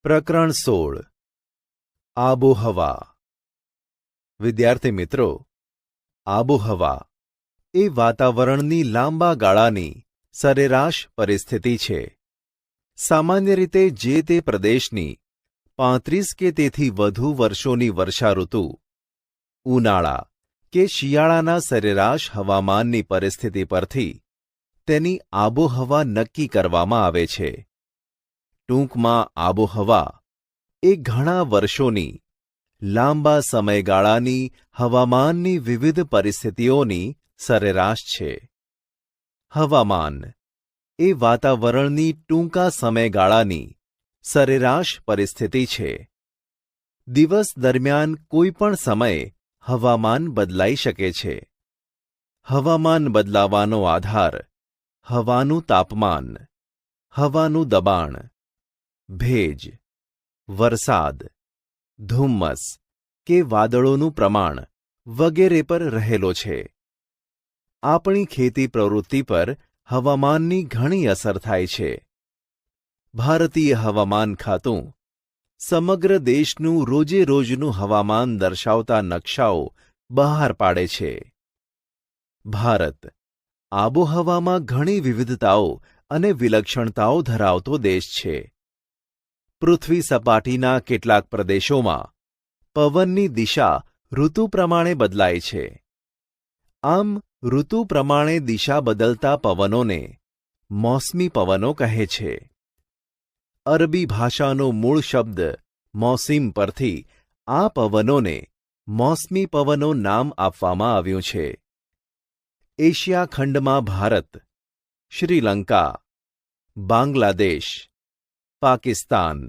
પ્રકરણ 16 આબોહવા। વિદ્યાર્થી મિત્રો, આબોહવા એ વાતાવરણની લાંબા ગાળાની સરેરાશ પરિસ્થિતિ છે। સામાન્ય રીતે જે તે પ્રદેશની 35 કે તેથી વધુ વર્ષોની વર્ષાઋતુ, ઉનાળા કે શિયાળાના સરેરાશ હવામાનની પરિસ્થિતિ પરથી તેની આબોહવા નક્કી કરવામાં આવે છે। ટૂંકમાં આબોહવા એ ઘણા વર્ષોની લાંબા સમયગાળાની હવામાનની વિવિધ પરિસ્થિતિઓની સરેરાશ છે। હવામાન એ વાતાવરણની ટૂંકા સમયગાળાની સરેરાશ પરિસ્થિતિ છે। દિવસ દરમિયાન કોઈ પણ સમયે હવામાન બદલાઈ શકે છે। હવામાન બદલાવાનો આધાર હવાનું તાપમાન, હવાનું દબાણ, ભેજ, વરસાદ, ધુમ્મસ કે વાદળોનું પ્રમાણ વગેરે પર રહેલો છે। આપણી ખેતી પ્રવૃત્તિ પર હવામાનની ઘણી અસર થાય છે। ભારતીય હવામાન ખાતું સમગ્ર દેશનું રોજે રોજનું હવામાન દર્શાવતા નકશાઓ બહાર પાડે છે। ભારત આબોહવામાં ઘણી વિવિધતાઓ અને વિલક્ષણતાઓ ધરાવતો દેશ છે। પૃથ્વી સપાટીના કેટલાક પ્રદેશોમાં પવનની દિશા ઋતુ પ્રમાણે બદલાય છે। આમ ઋતુ પ્રમાણે દિશા બદલતા પવનોને મોસમી પવનો કહે છે। અરબી ભાષાનો મૂળ શબ્દ મોસીમ પરથી આ પવનોને મોસમી પવનો નામ આપવામાં આવ્યું છે। એશિયા ખંડમાં ભારત, શ્રીલંકા, બાંગ્લાદેશ, પાકિસ્તાન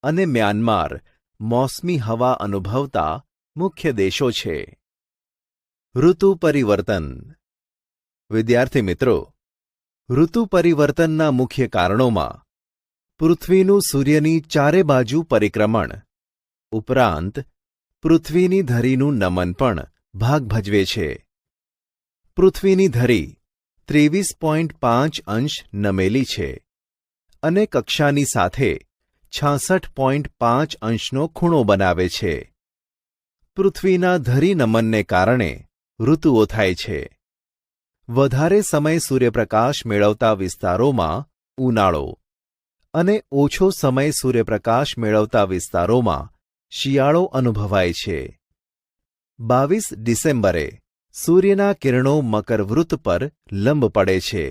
અને મ્યાનમાર મોસમી હવા અનુભવતા મુખ્ય દેશો છે। ઋતુ પરિવર્તન। વિદ્યાર્થી મિત્રો, ઋતુ પરિવર્તનના મુખ્ય કારણોમાં પૃથ્વીનું સૂર્યની ચારે બાજુ પરિક્રમણ ઉપરાંત પૃથ્વીની ધરીનું નમન પણ ભાગ ભજવે છે। પૃથ્વીની ધરી 23.5 અંશ નમેલી છે અને કક્ષાની સાથે 66.5 અંશનો ખૂણો બનાવે છે। પૃથ્વીના ધરી નમનને કારણે ઋતુઓ થાય છે। વધારે સમય સૂર્યપ્રકાશ મેળવતા વિસ્તારોમાં ઉનાળો અને ઓછો સમય સૂર્યપ્રકાશ મેળવતા વિસ્તારોમાં શિયાળો અનુભવાય છે। 22 ડિસેમ્બરે સૂર્યના કિરણો મકરવૃત્ત પર લંબ પડે છે।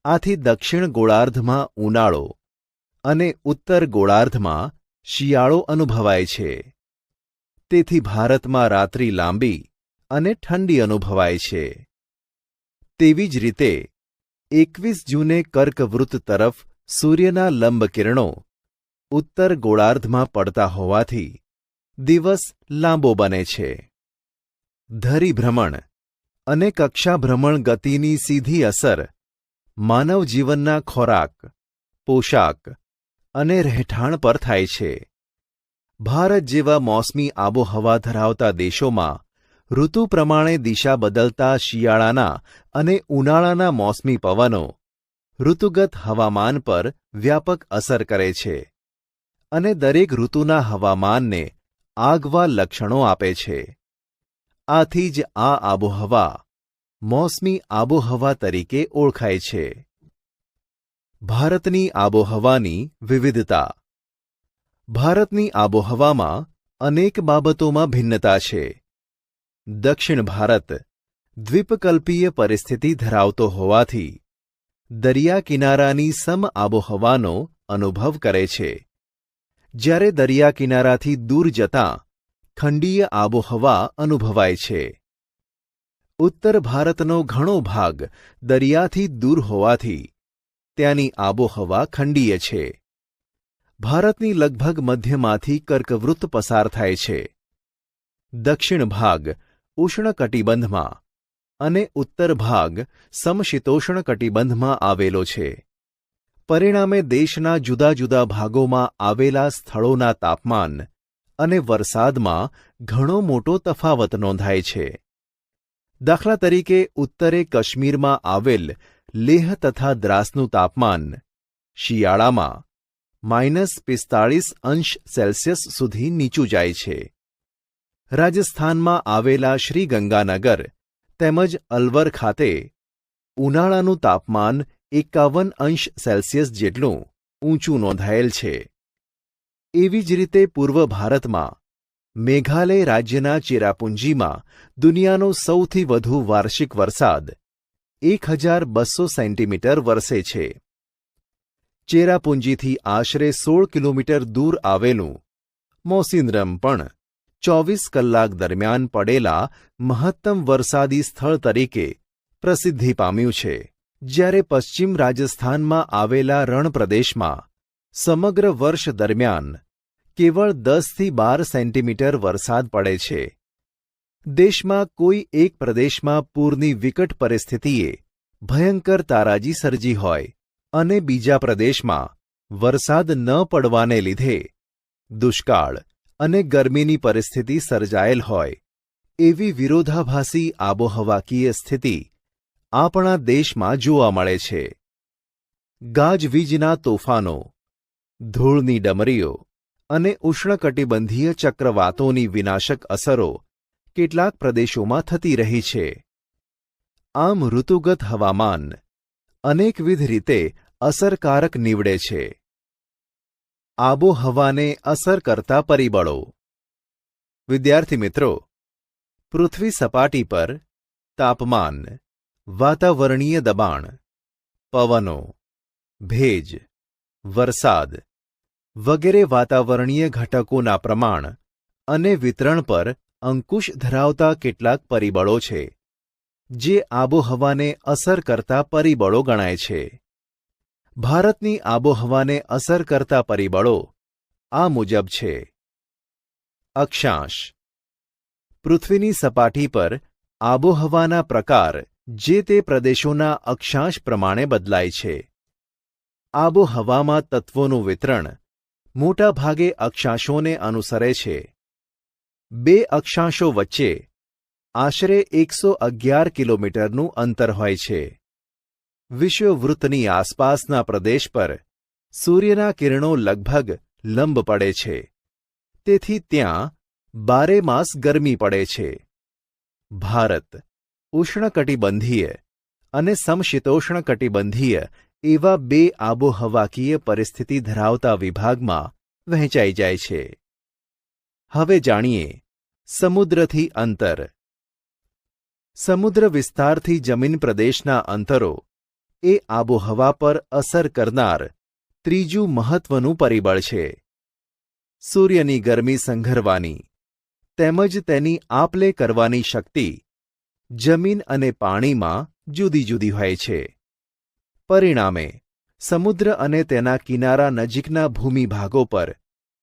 આથી દક્ષિણ ગોળાર્ધમાં ઉનાળો અને ઉત્તર ગોળાર્ધમાં શિયાળો અનુભવાય છે। તેથી ભારતમાં રાત્રિ લાંબી અને ઠંડી અનુભવાય છે। તેવી જ રીતે 21 જૂને કર્કવૃત્ત તરફ સૂર્યના લંબ કિરણો ઉત્તર ગોળાર્ધમાં પડતા હોવાથી દિવસ લાંબો બને છે। ધરીભ્રમણ અને કક્ષાભ્રમણ ગતિની સીધી અસર માનવ જીવનના ખોરાક, પોશાક અને રહેઠાણ પર થાય છે। ભારત જેવા મોસમી આબોહવા ધરાવતા દેશોમાં ઋતુ પ્રમાણે દિશા બદલતા શિયાળાના અને ઉનાળાના મોસમી પવનો ઋતુગત હવામાન પર વ્યાપક અસર કરે છે અને દરેક ઋતુના હવામાનને આગવા લક્ષણો આપે છે। આથી જ આ આબોહવા મોસમી આબોહવા તરીકે ઓળખાય છે। ભારતની આબોહવાની વિવિધતા। ભારતની આબોહવામાં અનેક બાબતોમાં ભિન્નતા છે। દક્ષિણ ભારત દ્વીપકલ્પીય પરિસ્થિતિ ધરાવતો હોવાથી દરિયા કિનારાની સમ આબોહવાનો અનુભવ કરે છે, જ્યારે દરિયા કિનારાથી દૂર જતાં ખંડીય આબોહવા અનુભવાય છે। ઉત્તર ભારતનો ઘણો ભાગ દરિયાથી દૂર હોવાથી ત્યાંની આબોહવા ખંડીય છે। ભારતની લગભગ મધ્યમાંથી કર્કવૃત્ત પસાર થાય છે। દક્ષિણ ભાગ ઉષ્ણકટિબંધમાં અને ઉત્તર ભાગ સમશીતોષ્ણ કટિબંધમાં આવેલો છે। પરિણામે દેશના જુદા જુદા ભાગોમાં આવેલા સ્થળોના તાપમાન અને વરસાદમાં ઘણો મોટો તફાવત નોંધાય છે। દાખલા તરીકે ઉત્તરે કાશ્મીરમાં આવેલ લેહ તથા દ્રાસનું તાપમાન શિયાળામાં -45° સુધી નીચું જાય છે. રાજસ્થાનમાં આવેલા શ્રી ગંગાનગર તેમજ અલવર ખાતે ઉનાળાનું તાપમાન 51° જેટલું ઊંચું નોંધાયેલ છે. એવી જ રીતે પૂર્વ ભારતમાં મેઘાલય રાજ્યના ચેરાપુંજીમાં દુનિયાનો સૌથી વધુ વાર્ષિક વરસાદ 1200 સેન્ટીમીટર વરસે છે. ચેરાપુંજીથી આશરે 16 કિલોમીટર દૂર આવેલું મોસિનરમ પણ 24 કલાક દરમિયાન પડેલા મહત્તમ વરસાદી સ્થળ તરીકે પ્રસિદ્ધિ પામ્યું છે. જ્યારે પશ્ચિમ રાજસ્થાનમાં આવેલા રણ પ્રદેશમાં સમગ્ર વર્ષ દરમિયાન કેવળ 10થી 12 સેન્ટીમીટર વરસાદ પડે છે. દેશમાં કોઈ એક પ્રદેશમાં પૂરની વિકટ પરિસ્થિતિએ ભયંકર તારાજી સર્જી હોય અને બીજા પ્રદેશમાં વરસાદ ન પડવાને લીધે દુષ્કાળ અને ગરમીની પરિસ્થિતિ સર્જાયેલ હોય, એવી વિરોધાભાસી આબોહવાકીય સ્થિતિ આપણા દેશમાં જોવા મળે છે. ગાજવીજના તોફાનો, ધૂળની ડમરીઓ અને ઉષ્ણકટિબંધીય ચક્રવાતોની વિનાશક અસરો કેટલાક પ્રદેશોમાં થતી રહી છે. આમ ઋતુગત હવામાન અનેકવિધ રીતે અસરકારક નીવડે છે. આબોહવાને અસર કરતા પરિબળો. વિદ્યાર્થી મિત્રો, પૃથ્વી સપાટી પર તાપમાન, વાતાવરણીય દબાણ, પવનો, ભેજ, વરસાદ વગેરે વાતાવરણીય ઘટકોના પ્રમાણ અને વિતરણ પર અંકુશ ધરાવતા કેટલાક પરિબળો છે, જે આબોહવાને અસર કરતા પરિબળો ગણાય છે. ભારતની આબોહવાને અસર કરતા પરિબળો આ મુજબ છે. અક્ષાંશ. પૃથ્વીની સપાટી પર આબોહવાના પ્રકાર જે તે પ્રદેશોના અક્ષાંશ પ્રમાણે બદલાય છે. આબોહવામાં તત્વોનું વિતરણ મોટા ભાગે અક્ષાંશોને અનુસરે છે. બે અક્ષાંશો વચ્ચે આશરે 111 કિલોમીટરનું અંતર હોય છે. વિષુવવૃત્તની આસપાસના પ્રદેશ પર સૂર્યના કિરણો લગભગ લંબ પડે છે. તેથી ત્યાં બારેમાસ ગરમી પડે છે. ભારત ઉષ્ણકટિબંધીય અને સમશીતોષ્ણકટિબંધીય એવા બે આબોહવાકીય પરિસ્થિતિ ધરાવતા વિભાગમાં વહેંચાઈ જાય છે. હવે જાણીએ સમુદ્રથી અંતર. સમુદ્ર વિસ્તારથી જમીન પ્રદેશના અંતરો એ આબોહવા પર અસર કરનાર ત્રીજું મહત્વનું પરિબળ છે. સૂર્યની ગરમી સંઘરવાની તેમજ તેની આપ-લે કરવાની શક્તિ જમીન અને પાણીમાં જુદી જુદી હોય છે. પરિણામે સમુદ્ર અને તેના કિનારા નજીકના ભૂમિભાગો પર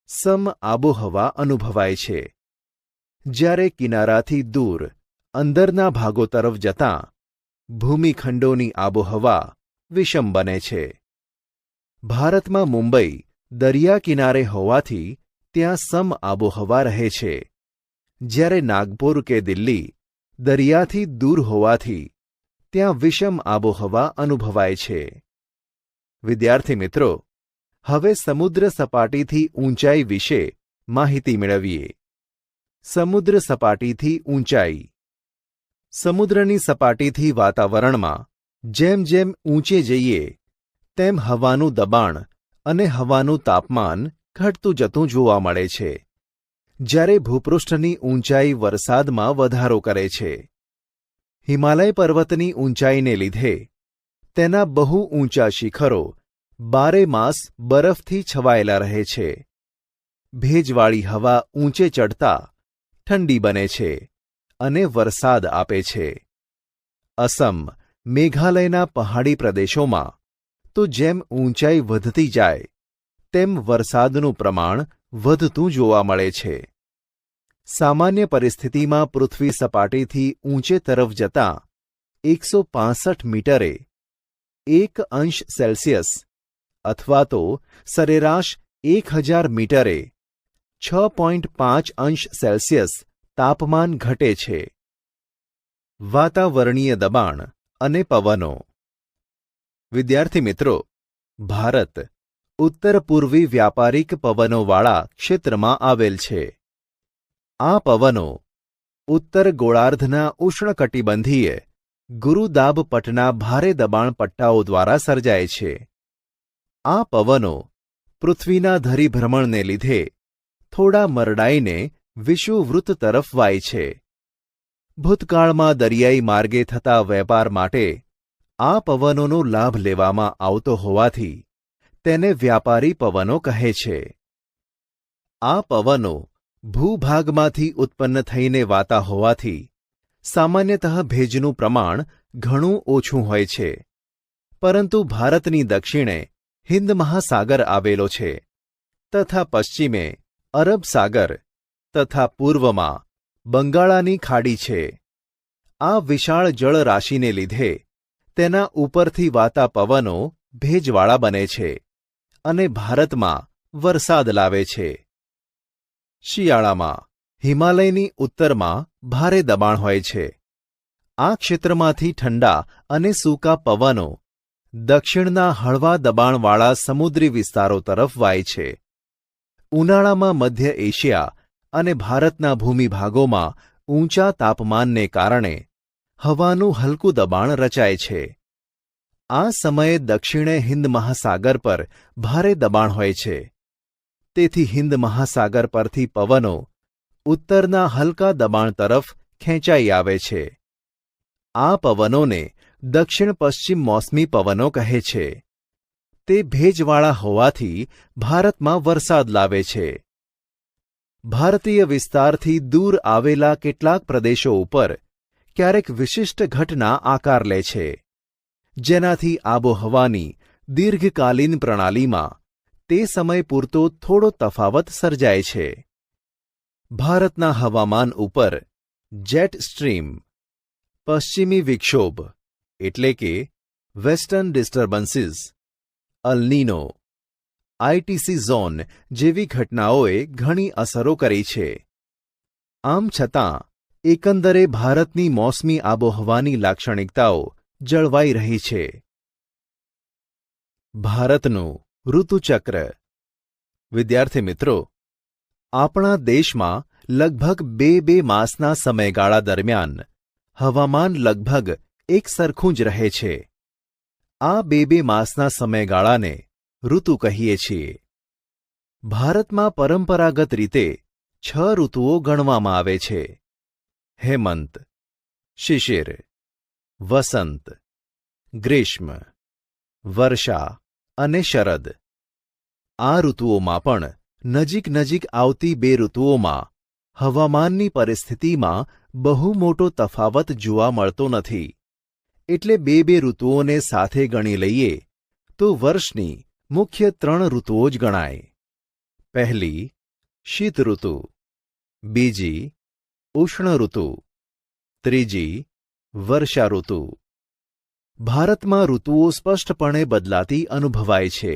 સમ આબોહવા અનુભવાય છે. જ્યારે કિનારાથી દૂર અંદરના ભાગો તરફ જતાં ભૂમિખંડોની આબોહવા વિષમ બને છે. ભારતમાં મુંબઈ દરિયા કિનારે હોવાથી ત્યાં સમ આબોહવા રહે છે, જ્યારે નાગપુર કે દિલ્હી દરિયાથી દૂર હોવાથી ત્યાં વિષમ આબોહવા અનુભવાય છે. વિદ્યાર્થી મિત્રો, હવે સમુદ્ર સપાટીથી ઊંચાઈ વિશે માહિતી મેળવીએ. સમુદ્ર સપાટીથી ઊંચાઈ. સમુદ્રની સપાટીથી વાતાવરણમાં જેમ જેમ ઊંચે જઈએ તેમ હવાનું દબાણ અને હવાનું તાપમાન ઘટતું જતું જોવા મળે છે, જ્યારે ભૂપૃષ્ઠની ઊંચાઈ વરસાદમાં વધારો કરે છે. હિમાલય પર્વતની ઊંચાઈને લીધે તેના બહુ ઊંચા શિખરો બારેમાસ બરફથી છવાયેલા રહે છે. ભેજવાળી હવા ઊંચે ચડતા ઠંડી બને છે અને વરસાદ આપે છે. અસમ, મેઘાલયના પહાડી પ્રદેશોમાં તો જેમ ઊંચાઈ વધતી જાય તેમ વરસાદનું પ્રમાણ વધતું જોવા મળે છે. સામાન્ય પરિસ્થિતિમાં પૃથ્વી સપાટીથી ઊંચે તરફ જતાં 165 મીટરે 1° અથવા તો સરેરાશ 1000 મીટરે 6.5° તાપમાન ઘટે છે. વાતાવરણીય દબાણ અને પવનો. વિદ્યાર્થી મિત્રો, ભારત ઉત્તર પૂર્વી વ્યાપારિક પવનોવાળા ક્ષેત્રમાં આવેલ છે. આ પવનો ઉત્તર ગોળાર્ધના ઉષ્ણકટિબંધીય ગુરુદાબ પટના ભારે દબાણ પટ્ટાઓ દ્વારા સર્જાય છે. આ પવનો પૃથ્વીના ધરીભ્રમણને લીધે થોડા મરડાઈને વિષુવવૃત્ત તરફ વાય છે. ભૂતકાળમાં દરિયાઈ માર્ગે થતા વેપાર માટે આ પવનોનો લાભ લેવામાં આવતો હોવાથી તેને વ્યાપારી પવનો કહે છે. આ પવનો ભૂભાગમાંથી ઉત્પન્ન થઈને વાતા હોવાથી સામાન્યતઃ ભેજનું પ્રમાણ ઘણું ઓછું હોય છે. પરંતુ ભારતની દક્ષિણે હિન્દ મહાસાગર આવેલો છે તથા પશ્ચિમે અરબ સાગર તથા પૂર્વમાં બંગાળાની ખાડી છે. આ વિશાળ જળરાશિને લીધે તેના ઉપરથી વાતા પવનો ભેજવાળા બને છે અને ભારતમાં વરસાદ લાવે છે. શિયાળામાં હિમાલયની ઉત્તરમાં ભારે દબાણ હોય છે. આ ક્ષેત્રમાંથી ઠંડા અને સૂકા પવનો દક્ષિણના હળવા દબાણવાળા સમુદ્રી વિસ્તારો તરફ વાય છે. ઉનાળામાં મધ્ય એશિયા અને ભારતના ભૂમિભાગોમાં ઊંચા તાપમાનને કારણે હવાનું હલકું દબાણ રચાય છે. આ સમયે દક્ષિણે હિન્દ મહાસાગર પર ભારે દબાણ હોય છે. તેથી હિન્દ મહાસાગર પરથી પવનો ઉત્તરના હલકા દબાણ તરફ ખેંચાઈ આવે છે. આ પવનોને દક્ષિણ પશ્ચિમ મોસમી પવનો કહે છે. તે ભેજવાળા હોવાથી ભારતમાં વરસાદ લાવે છે. ભારતીય વિસ્તારથી દૂર આવેલા કેટલાક પ્રદેશો ઉપર ક્યારેક વિશિષ્ટ ઘટના આકાર લે છે, જેનાથી આબોહવાની દીર્ઘકાલીન પ્રણાલીમાં તે સમય પૂરતો થોડો તફાવત સર્જાય છે. ભારતના હવામાન ઉપર જેટ સ્ટ્રીમ, પશ્ચિમી વિક્ષોભ એટલે કે વેસ્ટર્ન ડિસ્ટર્બન્સીસ, અલ નીનો, આઈટીસી ઝોન જેવી ઘટનાઓએ ઘણી અસરો કરી છે. આમ છતાં એકંદરે ભારતની મોસમી આબોહવાની લાક્ષણિકતાઓ જળવાઈ રહી છે. ભારતનું ઋતુચક્ર. વિદ્યાર્થી મિત્રો, આપણા દેશમાં લગભગ બે માસના સમયગાળા દરમિયાન હવામાન લગભગ એક સરખું જ રહે છે. આ બે માસના સમયગાળાને ઋતુ કહીએ છીએ. ભારતમાં પરંપરાગત રીતે 6 ઋતુઓ ગણવામાં આવે છે: હેમંત, શિશિર, વસંત, ગ્રીષ્મ, વર્ષા અને શરદ. આ ઋતુઓમાં પણ નજીક આવતી 2 ઋતુઓમાં હવામાનની પરિસ્થિતિમાં બહુ મોટો તફાવત જોવા મળતો નથી. એટલે બે ઋતુઓને સાથે ગણી લઈએ તો વર્ષની મુખ્ય 3 ઋતુઓ જ ગણાય. પહેલી શીત ઋતુ, બીજી ઉષ્ણ ઋતુ, ત્રીજી વર્ષા ઋતુ. ભારતમાં ઋતુઓ સ્પષ્ટપણે બદલાતી અનુભવાય છે.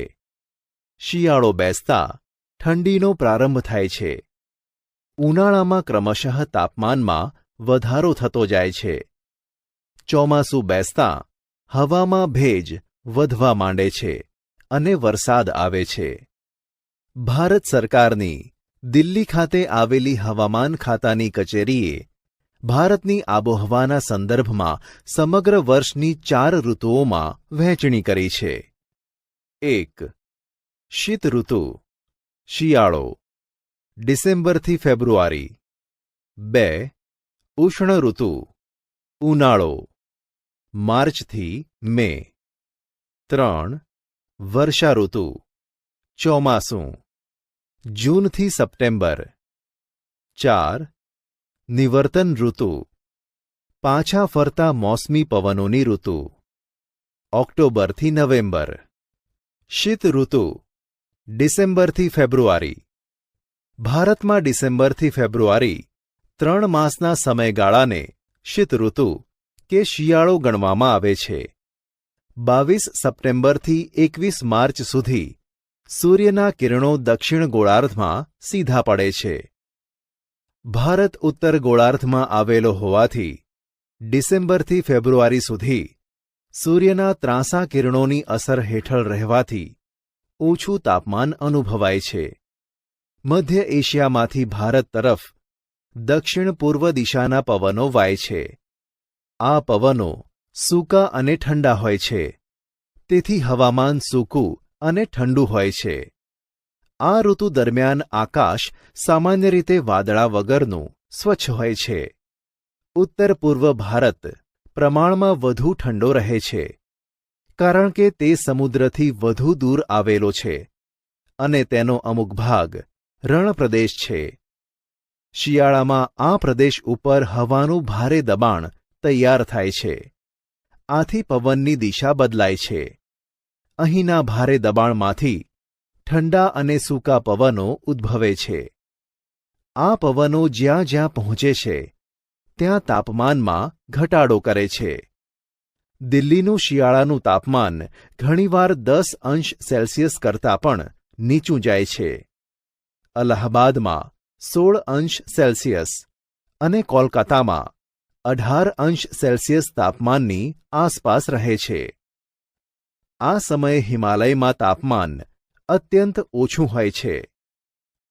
શિયાળો બેસતા ઠંડીનો પ્રારંભ થાય છે. ઉનાળામાં ક્રમશઃ તાપમાનમાં વધારો થતો જાય છે. ચોમાસું બેસતા હવામાં ભેજ વધવા માંડે છે અને વરસાદ આવે છે. ભારત સરકારની દિલ્હી ખાતે આવેલી હવામાન ખાતાની કચેરીએ ભારતની આબોહવાના સંદર્ભમાં સમગ્ર વર્ષની 4 ઋતુઓમાં વહેંચણી કરી છે. 1. શીત ઋતુ, શિયાળો, ડિસેમ્બરથી ફેબ્રુઆરી. 2. ઉષ્ણ ઋતુ, ઉનાળો, માર્ચથી મે. 3. વર્ષા ઋતુ, ચોમાસું, જૂનથી સપ્ટેમ્બર. 4. નિવર્તન ઋતુ, પાછા ફરતા મોસમી પવનોની ઋતુ, ઓક્ટોબરથી નવેમ્બર. શીત ઋતુ, ડિસેમ્બરથી ફેબ્રુઆરી. ભારતમાં ડિસેમ્બરથી ફેબ્રુઆરી 3 માસના સમયગાળાને શીત ઋતુ કે શિયાળો ગણવામાં આવે છે. 22 સપ્ટેમ્બરથી 21 માર્ચ સુધી સૂર્યના કિરણો દક્ષિણ ગોળાર્ધમાં સીધા પડે છે. ભારત ઉત્તર ગોળાર્ધમાં આવેલો હોવાથી ડિસેમ્બરથી ફેબ્રુઆરી સુધી સૂર્યના ત્રાંસા કિરણોની અસર હેઠળ રહેવાથી ઓછું તાપમાન અનુભવાય છે. મધ્ય એશિયામાંથી ભારત તરફ દક્ષિણ પૂર્વ દિશાના પવનો વાય છે. આ પવનો સૂકા અને ઠંડા હોય છે, તેથી હવામાન સૂકું અને ઠંડુ હોય છે. આ ઋતુ દરમિયાન આકાશ સામાન્ય રીતે વાદળા વગરનું સ્વચ્છ હોય છે. ઉત્તર પૂર્વ ભારત પ્રમાણમાં વધુ ઠંડો રહે છે, કારણ કે તે સમુદ્રથી વધુ દૂર આવેલો છે અને તેનો અમુક ભાગ રણપ્રદેશ છે. શિયાળામાં આ પ્રદેશ ઉપર હવાનું ભારે દબાણ તૈયાર થાય છે. આથી પવનની દિશા બદલાય છે. અહીંના ભારે દબાણમાંથી ઠંડા અને સૂકા પવનો ઉદ્ભવે છે. આ પવનો જ્યાં જ્યાં પહોંચે છે ત્યાં તાપમાનમાં ઘટાડો કરે છે. દિલ્હીનું શિયાળાનું તાપમાન ઘણીવાર 10 અંશ સેલ્સિયસ કરતાં પણ નીચું જાય છે. અલ્હાબાદમાં 16 અંશ સેલ્સિયસ અને કોલકાતામાં 18 અંશ સેલ્સિયસ તાપમાનની આસપાસ રહે છે. આ સમયે હિમાલયમાં તાપમાન અત્યંત ઓછું હોય છે.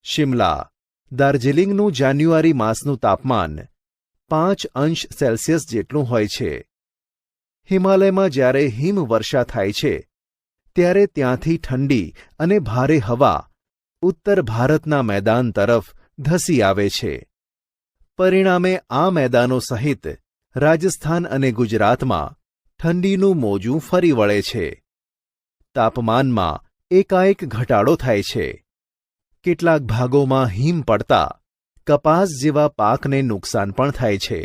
શિમલા, દાર્જિલિંગનું જાન્યુઆરી માસનું તાપમાન 5 અંશ સેલ્સિયસ જેટલું હોય છે. હિમાલયમાં જ્યારે હિમવર્ષા થાય છે ત્યારે ત્યાંથી ઠંડી અને ભારે હવા ઉત્તર ભારતના મેદાન તરફ ધસી આવે છે. પરિણામે આ મેદાનો સહિત રાજસ્થાન અને ગુજરાતમાં ઠંડીનું મોજું ફરી વળે છે. તાપમાનમાં એકાએક ઘટાડો થાય છે. કેટલાક ભાગોમાં હિમ પડતા કપાસ જેવા પાકને નુકસાન પણ થાય છે.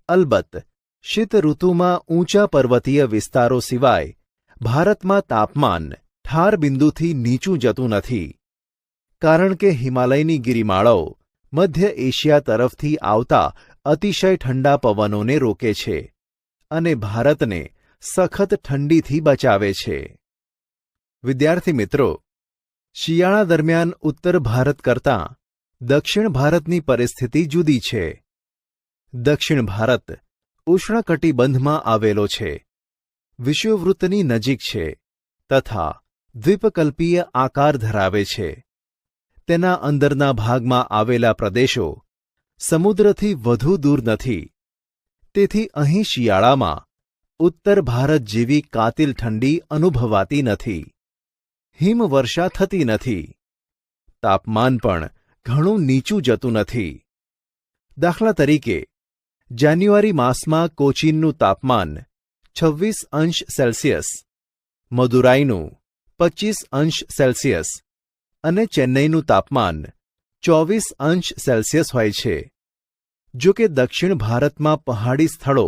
અલબત્ત શીત ઋતુમાં ઊંચા પર્વતીય વિસ્તારો સિવાય ભારતમાં તાપમાન ઠાર બિંદુથી નીચું જતું નથી, કારણ કે હિમાલયની ગિરિમાળાઓ મધ્ય એશિયા તરફથી આવતા અતિશય ઠંડા પવનોને રોકે છે અને ભારતને સખત ઠંડીથી બચાવે છે. વિદ્યાર્થી મિત્રો, શિયાળા દરમિયાન ઉત્તર ભારત કરતાં દક્ષિણ ભારતની પરિસ્થિતિ જુદી છે. દક્ષિણ ભારત ઉષ્ણકટિબંધમાં આવેલો છે, વિષુવવૃત્તની નજીક છે તથા દ્વીપકલ્પીય આકાર ધરાવે છે. તેના અંદરના ભાગમાં આવેલા પ્રદેશો સમુદ્રથી વધુ દૂર નથી, તેથી અહીં શિયાળામાં ઉત્તર ભારત જેવી કાતિલ ઠંડી અનુભવાતી નથી. હિમવર્ષા થતી નથી. તાપમાન પણ ઘણું નીચું જતું નથી. દાખલા તરીકે, જાન્યુઆરી માસમાં કોચીનનું તાપમાન 26 અંશ સેલ્સિયસ, મદુરાઈનું 25 અંશ સેલ્સિયસ અને ચેન્નઈનું તાપમાન 24 અંશ સેલ્સિયસ હોય છે. જો કે દક્ષિણ ભારતમાં પહાડી સ્થળો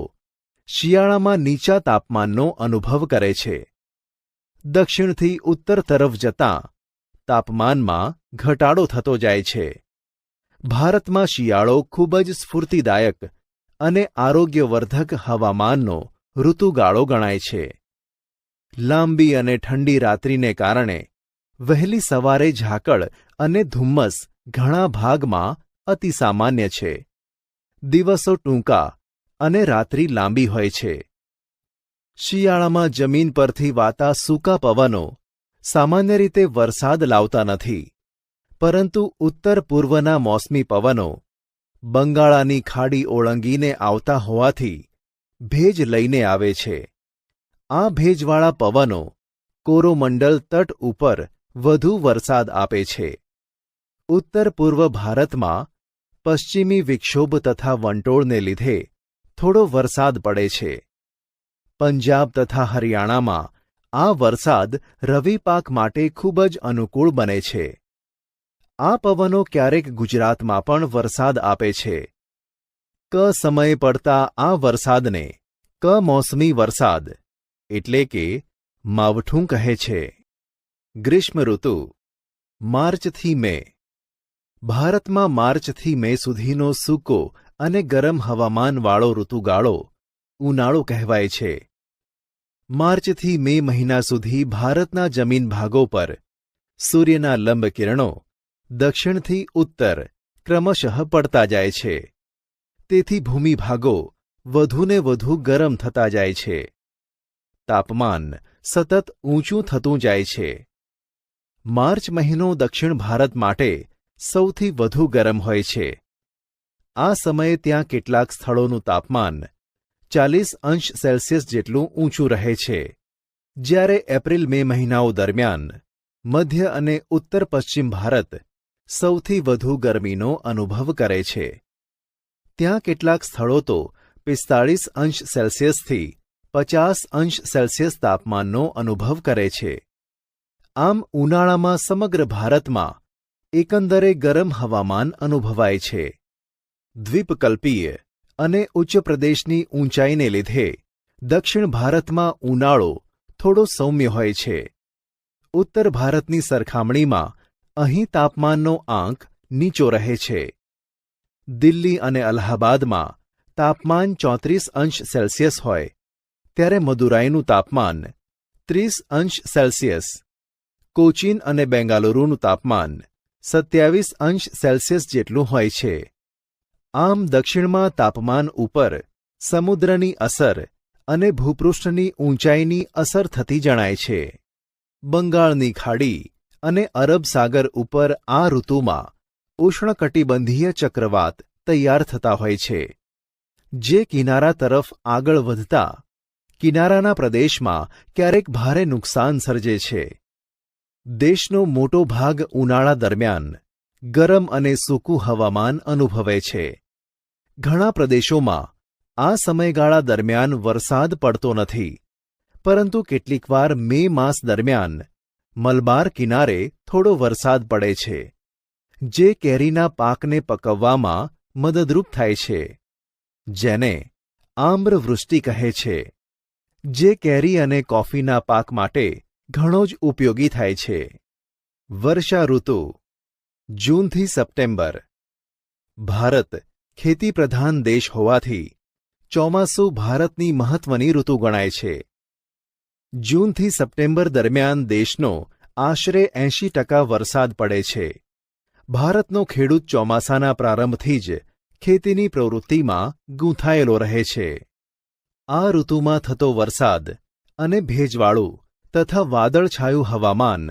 શિયાળામાં નીચા તાપમાનનો અનુભવ કરે છે. દક્ષિણથી ઉત્તર તરફ જતાં તાપમાનમાં ઘટાડો થતો જાય છે. ભારતમાં શિયાળો ખૂબ જ સ્ફૂર્તિદાયક અને આરોગ્યવર્ધક હવામાનનો ઋતુગાળો ગણાય છે. લાંબી અને ઠંડી રાત્રિને કારણે વહેલી સવારે ઝાકળ અને ધુમ્મસ ઘણા ભાગમાં અતિ સામાન્ય છે. દિવસો ટૂંકા અને રાત્રિ લાંબી હોય છે. શિયાળામાં જમીન પરથી વાતા સૂકા પવનો સામાન્ય રીતે વરસાદ લાવતા નથી, પરંતુ ઉત્તર પૂર્વના મોસમી પવનો બંગાળાની ખાડી ઓળંગીને આવતા હોવાથી ભેજ લઈને આવે છે. આ ભેજવાળા પવનો કોરોમંડલ તટ ઉપર વધુ વરસાદ આપે છે. ઉત્તર પૂર્વ ભારતમાં પશ્ચિમી વિક્ષોભ તથા વંટોળને લીધે થોડો વરસાદ પડે છે. પંજાબ તથા હરિયાણામાં આ વરસાદ રવિ પાક માટે ખૂબ જ અનુકૂળ બને છે. આ પવનો ક્યારેક ગુજરાતમાં પણ વરસાદ આપે છે. સમયે પડતા આ વરસાદને કમોસમી વરસાદ એટલે કે માવઠું કહે છે. ગ્રીષ્મ ઋતુ માર્ચથી મે. ભારતમાં માર્ચથી મે સુધીનો સૂકો અને ગરમ હવામાનવાળો ઋતુગાળો ઉનાળો કહેવાય છે. માર્ચથી મે મહિના સુધી ભારતના જમીન ભાગો પર સૂર્યના લંબ કિરણો દક્ષિણથી ઉત્તર ક્રમશઃ પડતા જાય છે. તેથી ભૂમિભાગો વધુને વધુ ગરમ થતા જાય છે. તાપમાન સતત ઊંચું થતું જાય છે. માર્ચ મહિનો દક્ષિણ ભારત માટે સૌથી વધુ ગરમ હોય છે. આ સમયે ત્યાં કેટલાક સ્થળોનું તાપમાન 40°C જેટલું ઊંચું રહે છે, જ્યારે એપ્રિલ મે મહિનાઓ દરમિયાન મધ્ય અને ઉત્તર પશ્ચિમ ભારત સૌથી વધુ ગરમીનો અનુભવ કરે છે. ત્યાં કેટલાક સ્થળો તો 45°C થી 50°C તાપમાનનો અનુભવ કરે છે. આમ ઉનાળામાં સમગ્ર ભારતમાં એકંદરે ગરમ હવામાન અનુભવાય છે. દ્વીપકલ્પીય અને ઉચ્ચ પ્રદેશની ઊંચાઈને લીધે દક્ષિણ ભારતમાં ઉનાળો થોડો સૌમ્ય હોય છે. ઉત્તર ભારતની સરખામણીમાં અહીં તાપમાનનો આંક નીચો રહે છે. દિલ્હી અને અલ્હાબાદમાં તાપમાન 34°C હોય, ત્યારે મદુરાઈનું તાપમાન 30°C, કોચીન અને બેંગાલુરુનું તાપમાન 27°C જેટલું હોય છે. આમ દક્ષિણમાં તાપમાન ઉપર સમુદ્રની અસર અને ભૂપૃષ્ઠની ઊંચાઈની અસર થતી જણાય છે. બંગાળની ખાડી અને અરબ સાગર ઉપર આ ઋતુમાં ઉષ્ણકટિબંધીય ચક્રવાત તૈયાર થતા હોય છે, જે કિનારા તરફ આગળ વધતા કિનારાના પ્રદેશમાં ક્યારેક ભારે નુકસાન સર્જે છે. દેશનો મોટો ભાગ ઉનાળા દરમિયાન ગરમ અને સૂકું હવામાન અનુભવે છે. ઘણા પ્રદેશોમાં આ સમયગાળા દરમિયાન વરસાદ પડતો નથી, પરંતુ કેટલીકવાર મે માસ દરમિયાન મલબાર કિનારે થોડો વરસાદ પડે છે, જે કેરીના પાકને પકવવામાં મદદરૂપ થાય છે, જેને આમ્રવૃષ્ટિ કહે છે, જે કેરી અને કોફીના પાક માટે ઘણો જ ઉપયોગી થાય છે. વર્ષા ઋતુ જૂનથી સપ્ટેમ્બર. ભારત ખેતીપ્રધાન દેશ હોવાથી ચોમાસું ભારતની મહત્વની ઋતુ ગણાય છે. જૂનથી સપ્ટેમ્બર દરમિયાન દેશનો આશરે 80% વરસાદ પડે છે. ભારતનો ખેડૂત ચોમાસાના પ્રારંભથી જ ખેતીની પ્રવૃત્તિમાં ગૂંથાયેલો રહે છે. આ ઋતુમાં થતો વરસાદ અને ભેજવાળું તથા વાદળછાયું હવામાન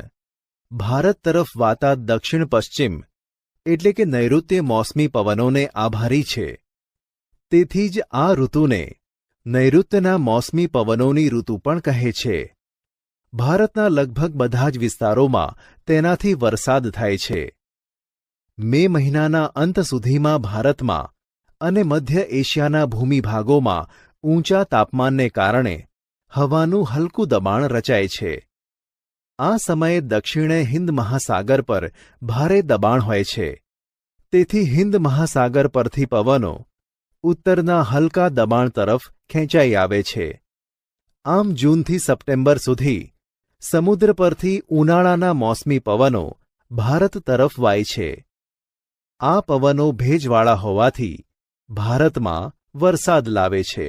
ભારત તરફ વાતા દક્ષિણ પશ્ચિમ એટલે કે નૈઋત્ય મોસમી પવનોને આભારી છે. તેથી જ આ ઋતુને નૈઋત્યના મોસમી પવનોની ઋતુ પણ કહે છે. ભારતના લગભગ બધા જ વિસ્તારોમાં તેનાથી વરસાદ થાય છે. મે મહિનાના અંત સુધીમાં ભારતમાં અને મધ્ય એશિયાના ભૂમિભાગોમાં ઊંચા તાપમાનને કારણે હવાનું હલકું દબાણ રચાય છે. આ સમયે દક્ષિણે હિન્દ મહાસાગર પર ભારે દબાણ હોય છે. તેથી હિન્દ મહાસાગર પરથી પવનો ઉત્તરના હલકા દબાણ તરફ ખેંચાઈ આવે છે. આમ જૂનથી સપ્ટેમ્બર સુધી સમુદ્ર પરથી ઉનાળાના મોસમી પવનો ભારત તરફ વાય છે. આ પવનો ભેજવાળા હોવાથી ભારતમાં વરસાદ લાવે છે.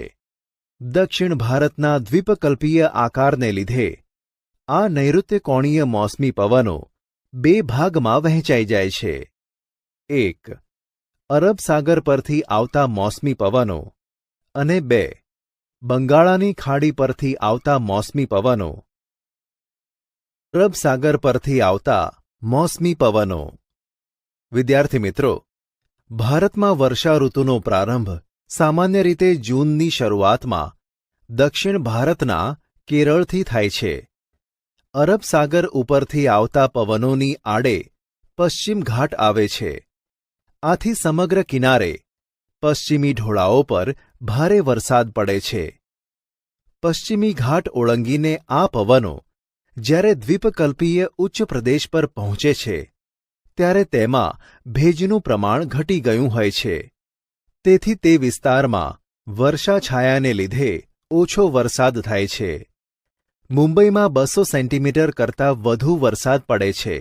દક્ષિણ ભારતના દ્વીપકલ્પીય આકારને લીધે આ નૈઋત્ય કોણીય મોસમી પવનો બે ભાગમાં વહેંચાઈ જાય છે. 1. અરબ સાગર પરથી આવતા મોસમી પવનો અને 2. બંગાળાની ખાડી પરથી આવતા મોસમી પવનો. અરબ સાગર પરથી આવતા મોસમી પવનો. વિદ્યાર્થી મિત્રો, ભારતમાં વર્ષા ઋતુનો પ્રારંભ સામાન્ય રીતે જૂનની શરૂઆતમાં દક્ષિણ ભારતના કેરળથી થાય છે. અરબ સાગર ઉપરથી આવતા પવનોની આડે પશ્ચિમ ઘાટ આવે છે. આથી સમગ્ર કિનારે પશ્ચિમી ઢોળાવો પર ભારે વરસાદ પડે છે. પશ્ચિમી ઘાટ ઓળંગીને આ પવનો જ્યારે દ્વીપકલ્પીય ઉચ્ચ પ્રદેશ પર પહોંચે છે, ત્યારે તેમાં ભેજનું પ્રમાણ ઘટી ગયું હોય છે. તેથી તે વિસ્તારમાં વર્ષાછાયાને લીધે ઓછો વરસાદ થાય છે. મુંબઈમાં 200 સેન્ટીમીટર કરતાં વધુ વરસાદ પડે છે,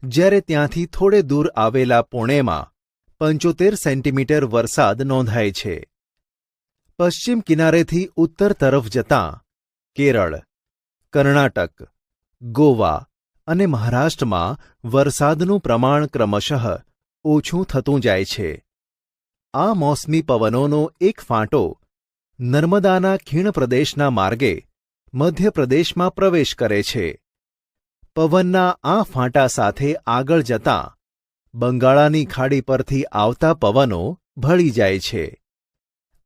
જ્યારે ત્યાંથી થોડે દૂર આવેલા પુણેમાં 75 સેન્ટીમીટર વરસાદ નોંધાય છે. પશ્ચિમ કિનારેથી ઉત્તર તરફ જતાં કેરળ, કર્ણાટક, ગોવા અને મહારાષ્ટ્રમાં વરસાદનું પ્રમાણ ક્રમશઃ ઓછું થતું જાય છે. આ મોસમી પવનોનો એક ફાંટો નર્મદાના ખીણ પ્રદેશના માર્ગે મધ્યપ્રદેશમાં પ્રવેશ કરે છે. પવનના આ ફાંટા સાથે આગળ જતાં બંગાળાની ખાડી પરથી આવતા પવનો ભળી જાય છે.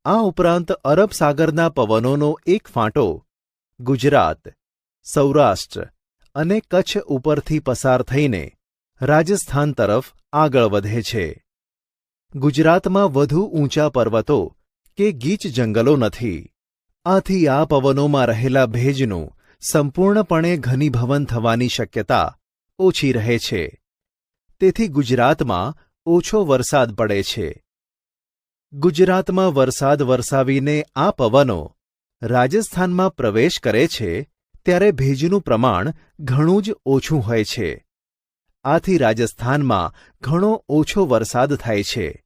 આ ઉપરાંત અરબ સાગરના પવનોનો એક ફાંટો ગુજરાત, સૌરાષ્ટ્ર અને કચ્છ ઉપરથી પસાર થઈને રાજસ્થાન તરફ આગળ વધે છે. ગુજરાતમાં વધુ ઊંચા પર્વતો કે ગીચ જંગલો નથી. આથી આ પવનોમાં રહેલા ભેજનું સંપૂર્ણપણે ઘનીભવન થવાની શક્યતા ઓછી રહે છે. તેથી ગુજરાતમાં ઓછો વરસાદ પડે છે. ગુજરાતમાં વરસાદ વરસાવીને આ પવનો રાજસ્થાનમાં પ્રવેશ કરે છે ત્યારે ભેજનું પ્રમાણ ઘણું જ ઓછું હોય છે. આથી રાજસ્થાનમાં ઘણો ઓછો વરસાદ થાય છે.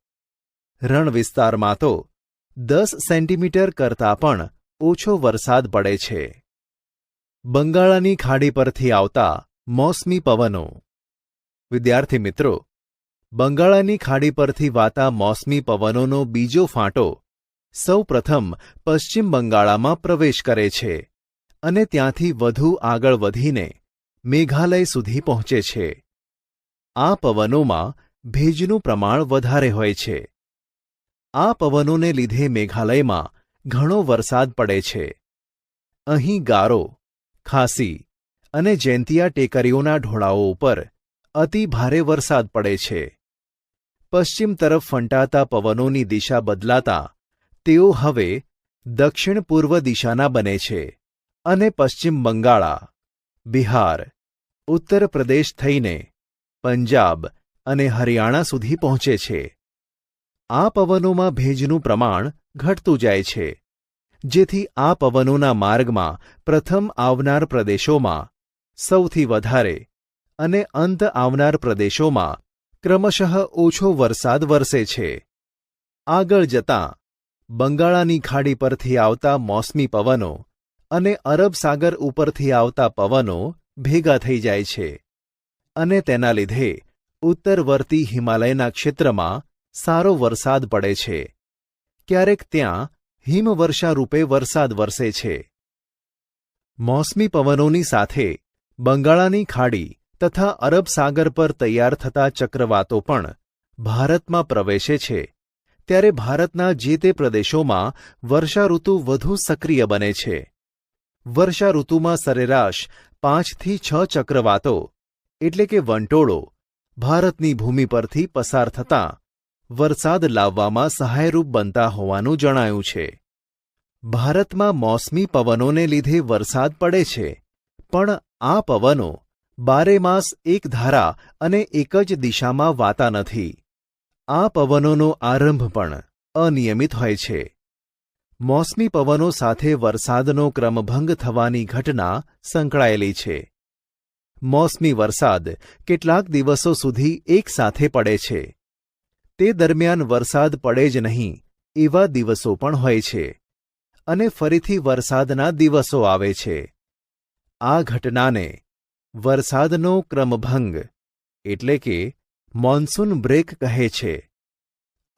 રણ વિસ્તારમાં તો 10 સેન્ટીમીટર કરતાં પણ ઓછો વરસાદ પડે છે. બંગાળાની ખાડી પરથી આવતા મોસમી પવનો. વિદ્યાર્થી મિત્રો, બંગાળાની ખાડી પરથી વાતા મોસમી પવનોનો બીજો ફાંટો સૌ પ્રથમ પશ્ચિમ બંગાળામાં પ્રવેશ કરે છે અને ત્યાંથી વધુ આગળ વધીને મેઘાલય સુધી પહોંચે છે. આ પવનોમાં ભેજનું પ્રમાણ વધારે હોય છે. આ પવનોને લીધે મેઘાલયમાં ઘણો વરસાદ પડે છે. અહીં ગારો, ખાસી અને જૈંતિયા ટેકરીઓના ઢોળાવો ઉપર અતિ ભારે વરસાદ પડે છે. પશ્ચિમ તરફ ફંટાતા પવનોની દિશા બદલાતા તેઓ હવે દક્ષિણ પૂર્વ દિશાના બને છે અને પશ્ચિમ બંગાળા, બિહાર, ઉત્તર પ્રદેશ થઈને પંજાબ અને હરિયાણા સુધી પહોંચે છે. આ પવનોમાં ભેજનું પ્રમાણ ઘટતું જાય છે, જેથી આ પવનોના માર્ગમાં પ્રથમ આવનાર પ્રદેશોમાં સૌથી વધારે અને અંત આવનાર પ્રદેશોમાં ક્રમશઃ ઓછો વરસાદ વરસે છે. આગળ જતાં બંગાળાની ખાડી પરથી આવતા મોસમી પવનો અને અરબ સાગર ઉપરથી આવતા પવનો ભેગા થઈ જાય છે અને તેના લીધે ઉત્તરવર્તી હિમાલયના ક્ષેત્રમાં સારો વરસાદ પડે છે. ક્યારેક ત્યાં હિમવર્ષા રૂપે વરસાદ વરસે છે. મોસમી પવનોની સાથે બંગાળાની ખાડી તથા અરબ સાગર પર તૈયાર થતા ચક્રવાતો પણ ભારતમાં પ્રવેશે છે ત્યારે ભારતના જે તે પ્રદેશોમાં વર્ષાઋતુ વધુ સક્રિય બને છે. વર્ષાઋતુમાં સરેરાશ 5 થી 6 ચક્રવાતો એટલે કે વંટોળો ભારતની ભૂમિ પરથી પસાર થતાં વરસાદ લાવવામાં સહાયરૂપ બનતા હોવાનું જણાયું છે. ભારતમાં મોસમી પવનોને લીધે વરસાદ પડે છે, પણ આ પવનો બારેમાસ એક ધારા અને એક જ દિશામાં વાતા નથી. આ પવનોનો આરંભ પણ અનિયમિત હોય છે. મોસમી પવનો સાથે વરસાદનો ક્રમભંગ થવાની ઘટના સંકળાયેલી છે. મોસમી વરસાદ કેટલાક દિવસો સુધી એકસાથે પડે છે. તે દરમિયાન વરસાદ પડે જ નહીં એવા દિવસો પણ હોય છે અને ફરીથી વરસાદના દિવસો આવે છે. આ ઘટનાને વરસાદનો ક્રમભંગ એટલે કે મોન્સૂન બ્રેક કહે છે.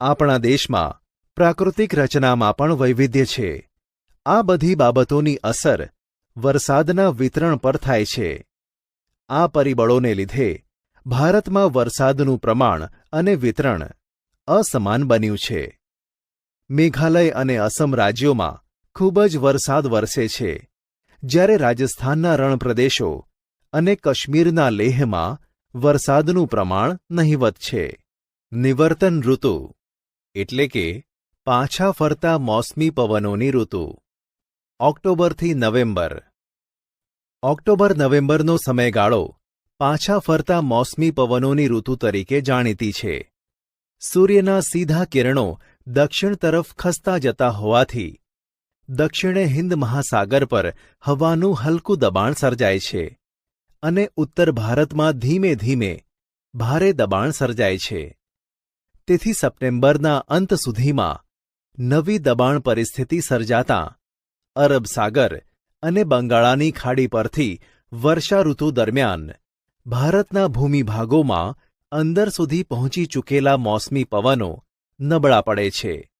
આપણા દેશમાં પ્રાકૃતિક રચનામાં પણ વૈવિધ્ય છે. આ બધી બાબતોની અસર વરસાદના વિતરણ પર થાય છે. આ પરિબળોને લીધે ભારતમાં વરસાદનું પ્રમાણ અને વિતરણ અસમાન બન્યું છે. મેઘાલય અને અસમ રાજ્યોમાં ખૂબ જ વરસાદ વરસે છે, જ્યારે રાજસ્થાનના રણપ્રદેશો અને કાશ્મીરના લેહમાં વરસાદનું પ્રમાણ નહિવત છે. નિવર્તન ઋતુ એટલે કે પાછા ફરતા મોસમી પવનોની ઋતુ. ઓક્ટોબરથી નવેમ્બર. ઓક્ટોબર-નવેમ્બરનો સમયગાળો પાછા ફરતા મોસમી પવનોની ઋતુ તરીકે જાણીતી છે. સૂર્યના સીધા કિરણો દક્ષિણ તરફ ખસતા જતા હોવાથી દક્ષિણે હિન્દ મહાસાગર પર હવાનું હલકું દબાણ સર્જાય છે અને ઉત્તર ભારતમાં ધીમે ધીમે ભારે દબાણ સર્જાય છે. તેથી સપ્ટેમ્બરના અંત સુધીમાં નવી દબાણ પરિસ્થિતિ સર્જાતાં અરબ સાગર અને બંગાળાની ખાડી પરથી વર્ષાઋતુ દરમિયાન ભારતના ભૂમિભાગોમાં અંદર સુધી પહોંચી ચૂકેલા મોસમી પવનો નબળા પડે છે.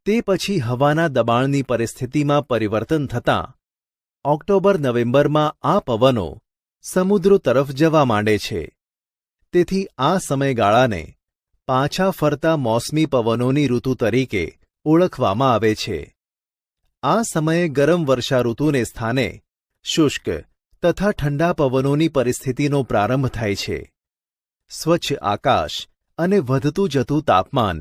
તે પછી હવાના દબાણની પરિસ્થિતિમાં પરિવર્તન થતાં ઓક્ટોબર-નવેમ્બરમાં આ પવનો સમુદ્રો તરફ જવા માંડે છે. તેથી આ સમયગાળાને પાછા ફરતા મોસમી પવનોની ઋતુ તરીકે ઓળખવામાં આવે છે. આ સમયે ગરમ વર્ષા ઋતુને સ્થાને શુષ્ક તથા ઠંડા પવનોની પરિસ્થિતિનો પ્રારંભ થાય છે. સ્વચ્છ આકાશ અને વધતું જતું તાપમાન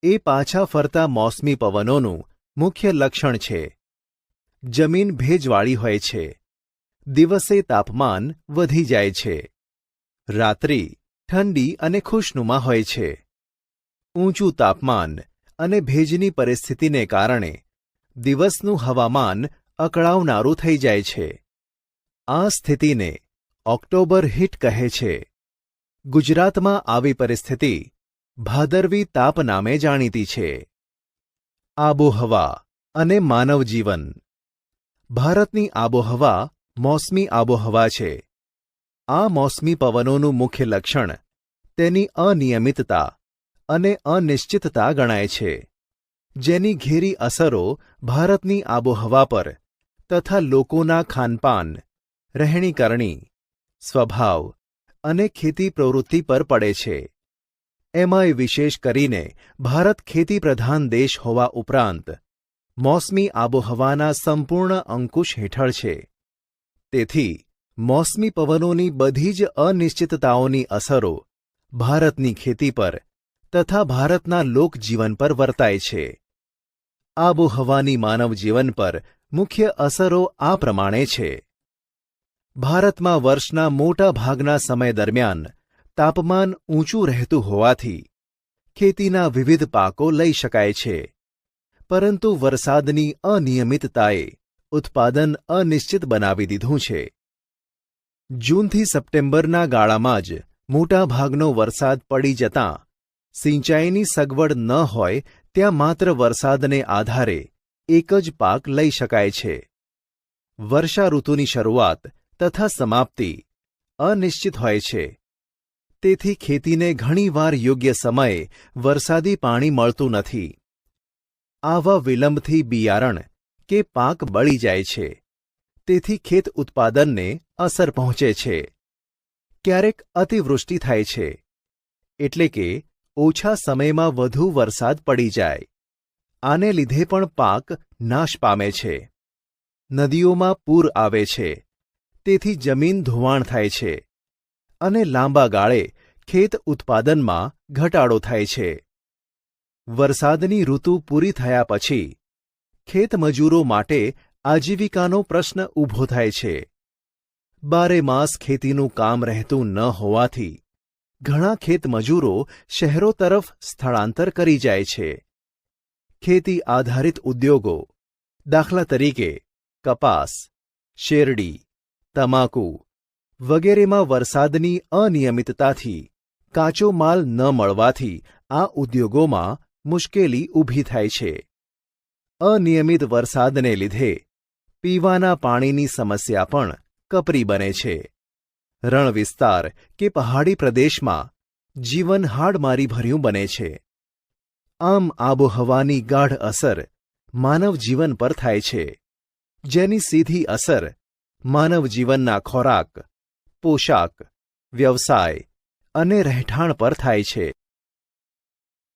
એ પાછા ફરતા મોસમી પવનોનું મુખ્ય લક્ષણ છે. જમીન ભેજવાળી હોય છે. દિવસે તાપમાન વધી જાય છે. રાત્રિ ઠંડી અને ખુશનુમા હોય છે. ઊંચું તાપમાન અને ભેજની પરિસ્થિતિને કારણે દિવસનું હવામાન અકળાવનારું થઈ જાય છે. આ સ્થિતિને ઓક્ટોબર હીટ કહે છે. ગુજરાતમાં આવી પરિસ્થિતિ ભાદરવી તાપ નામે જાણીતી છે. આબોહવા અને માનવ જીવન. ભારતની આબોહવા મોસમી આબોહવા છે. આ મોસમી પવનોનું મુખ્ય લક્ષણ તેની અનિયમિતતા અને અનિશ્ચિતતા ગણાય છે, જેની ઘેરી અસરો ભારતની આબોહવા પર તથા લોકોના ખાનપાન, રહેણીકરણી, સ્વભાવ અને ખેતી પ્રવૃત્તિ પર પડે છે. એમાંય વિશેષ કરીને ભારત ખેતીપ્રધાન દેશ હોવા ઉપરાંત મોસમી આબોહવાના સંપૂર્ણ અંકુશ હેઠળ છે. તેથી મોસમી પવનોની બધી જ અનિશ્ચિતતાઓની અસરો ભારતની ખેતી પર તથા ભારતના લોકજીવન પર વર્તાય છે. આબોહવાની માનવ જીવન પર મુખ્ય અસરો આ પ્રમાણે છે. ભારતમાં વર્ષના મોટા ભાગના સમય દરમિયાન તાપમાન ઊંચું રહેતું હોવાથી ખેતીના વિવિધ પાકો લઈ શકાય છે. પરંતુ વરસાદની અનિયમિતતાએ ઉત્પાદન અનિશ્ચિત બનાવી દીધું છે. જૂનથી સપ્ટેમ્બરના ગાળામાં જ મોટાભાગનો વરસાદ પડી જતાં સિંચાઈની સગવડ ન હોય ત્યાં માત્ર વરસાદને આધારે એક જ પાક લઈ શકાય છે. વર્ષા ઋતુની શરૂઆત તથા સમાપ્તિ અનિશ્ચિત હોય છે. તેથી ખેતીને ઘણીવાર યોગ્ય સમયે વરસાદી પાણી મળતું નથી. આવા વિલંબથી બિયારણ કે પાક બળી જાય છે. તેથી ખેત ઉત્પાદનને અસર પહોંચે છે. ક્યારેક અતિવૃષ્ટિ થાય છે, એટલે કે ઓછા સમયમાં વધુ વરસાદ પડી જાય. આને લીધે પણ પાક નાશ પામે છે. નદીઓમાં પૂર આવે છે, તેથી જમીન ધોવાણ થાય છે અને લાંબા ગાળે ખેત ઉત્પાદનમાં ઘટાડો થાય છે. વરસાદની ઋતુ પૂરી થયા પછી ખેતમજૂરો માટે આજીવિકાનો પ્રશ્ન ઊભો થાય છે. બારે માસ ખેતીનું કામ રહેતું ન હોવાથી ઘણા ખેતમજૂરો શહેરો તરફ સ્થળાંતર કરી જાય છે. ખેતી આધારિત ઉદ્યોગો, દાખલા તરીકે કપાસ, શેરડી, તમાકુ વગેરેમાં વરસાદની અનિયમિતતાથી કાચો માલ ન મળવાથી આ ઉદ્યોગોમાં મુશ્કેલી ઊભી થાય છે. અનિયમિત વરસાદને લીધે પીવાના પાણીની સમસ્યા પણ કપરી બને છે. રણ વિસ્તાર કે પહાડી પ્રદેશમાં જીવન હાડમારી ભર્યું બને છે. આમ આબોહવાની ગાઢ અસર માનવ જીવન પર થાય છે, જેની સીધી અસર માનવ જીવનના ખોરાક, પોશાક, વ્યવસાય અને રહેઠાણ પર થાય છે.